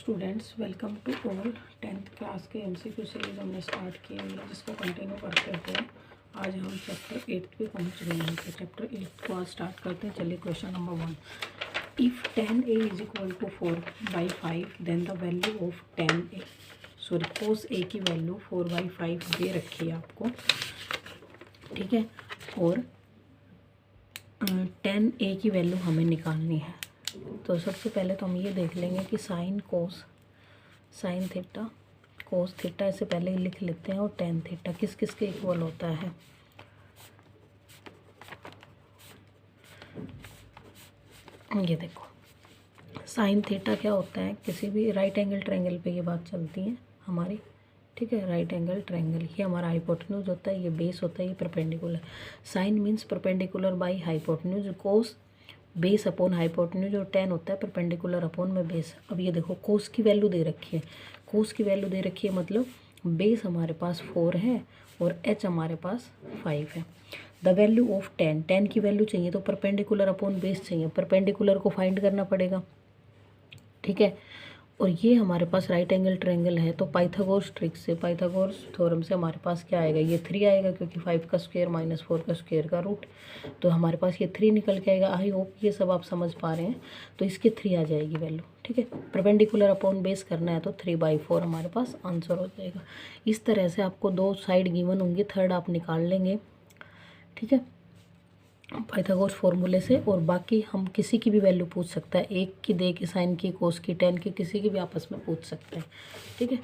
Students, welcome to all. 10th class के MCQ series हमने start की हुई है, जिसको कंटिन्यू करते हुए आज हम चैप्टर 8 पे पहुंच गए हैं। तो चैप्टर 8 को आज स्टार्ट करते हैं। चलिए question number 1। If 10a is equal to 4/5 then the value of 10a, sorry cos a की वैल्यू 4/5 दे रखी है आपको, ठीक है। और 10a की वैल्यू हमें निकालनी है। तो सबसे पहले तो हम ये देख लेंगे कि साइन थीटा कोस थीटा इससे पहले ही लिख लेते हैं, और टेन थीटा किस किस के इक्वल होता है। ये देखो, साइन थीटा क्या होता है, किसी भी राइट एंगल ट्रायंगल पे ये बात चलती है हमारी, ठीक है। राइट एंगल ट्रायंगल, ये हमारा हाइपोटेन्यूज होता है, ये बेस होता है, ये perpendicular. Sine means perpendicular by hypotenuse, cos base upon hypotenuse, और टेन होता है परपेंडिकुलर अपॉन में बेस। अब ये देखो, कोस की वैल्यू दे रखी है, कोस की वैल्यू दे रखी है मतलब बेस हमारे पास 4 है और एच हमारे पास 5 है। द वैल्यू ऑफ 10 की वैल्यू चाहिए तो परपेंडिकुलर अपॉन बेस चाहिए, परपेंडिकुलर को फाइंड करना पड़ेगा, ठीक है। और ये हमारे पास राइट एंगल ट्रायंगल है, तो पाइथागोरस ट्रिक से, पाइथागोरस थ्योरम से हमारे पास क्या आएगा, ये 3 आएगा, क्योंकि 5 का स्क्वायर माइनस 4 का स्क्वायर का रूट, तो हमारे पास ये 3 निकल के आएगा। आई होप ये सब आप समझ पा रहे हैं। तो इसकी 3 आ जाएगी वैल्यू, ठीक है। परपेंडिकुलर अपॉन बेस करना है तो 3/4 हमारे पास आंसर हो जाएगा। इस तरह से आपको 2 साइड गिवन होंगी, थर्ड आप निकाल लेंगे, ठीक है, पाइथागोरस फॉर्मूले से। और बाकी हम किसी की भी वैल्यू पूछ सकता है, एक की, दे की, साइन की, कोस की, टेन की, किसी की भी आपस में पूछ सकते हैं, ठीक है।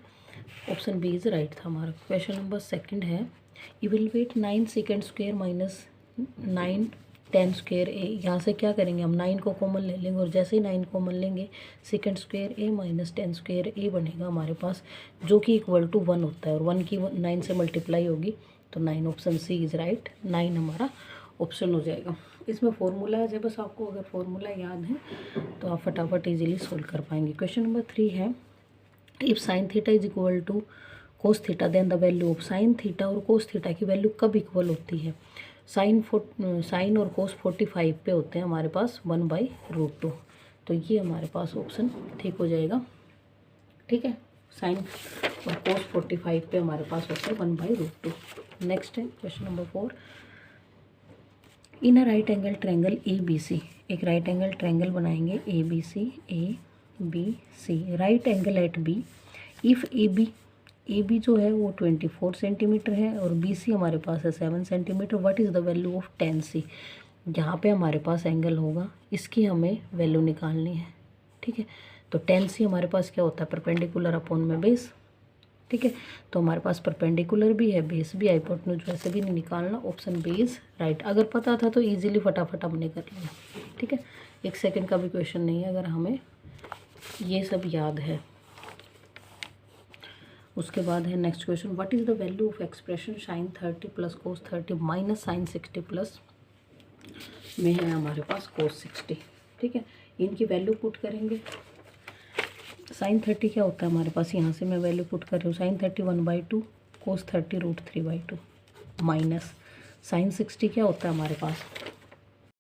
ऑप्शन बी इज राइट था हमारा। क्वेश्चन नंबर 2 है, evaluate 9 second square minus 9 10 square a. यहाँ से क्या करेंगे, हम 9 को कॉमन ले लेंगे, और जैसे ही 9 कॉमन लेंगे सेकेंड स्क्वायर ए माइनस 10 स्क्वायर ए बनेगा हमारे पास, जो कि इक्वल टू 1 होता है, और 1 की 9 से मल्टीप्लाई होगी तो 9। ऑप्शन सी इज राइट, 9 हमारा ऑप्शन हो जाएगा। इसमें फॉर्मूला है, बस आपको अगर फॉर्मूला याद है तो आप फटाफट इजीली सोल्व कर पाएंगे। क्वेश्चन नंबर 3 है, if sine theta is equal to cos theta then the value of. Sine theta और कोस थीटा की वैल्यू कब इक्वल होती है, साइन और कोस 45 पे होते हैं हमारे पास 1/√2, तो ये हमारे पास ऑप्शन ठीक हो जाएगा, ठीक है। साइन और कोस 45 पे हमारे पास होता है 1/√2। नेक्स्ट है question number 4, in a right angle triangle A B C. एक राइट एंगल ट्रायंगल बनाएंगे A B C, right angle at B. If A B जो है वो 24 सेंटीमीटर है और बी सी हमारे पास है 7 centimetre. What is the value of 10C। जहाँ पे हमारे पास एंगल होगा इसकी हमें वैल्यू निकालनी है, ठीक है। तो 10C हमारे पास क्या होता है, परपेंडिकुलर अपॉन में बेस, ठीक है। तो हमारे पास परपेंडिकुलर भी है, बेस भी, हाइपोटेन्यूज वैसे भी नहीं निकालना। Option B is right. अगर पता था तो इजीली फटाफट हमने कर लिया, ठीक है। 1 सेकंड का भी क्वेश्चन नहीं है अगर हमें ये सब याद है। उसके बाद है next question, what is the value of expression sine 30 plus cos 30 minus sine 60 plus में है हमारे पास कोस 60, ठीक है। इनकी वैल्यू पुट करेंगे। साइन 30 क्या होता है हमारे पास, यहाँ से मैं वैल्यू पुट कर रही हूँ, साइन 30 1/2, कोस 30 √3/2, माइनस साइन 60 क्या होता है हमारे पास,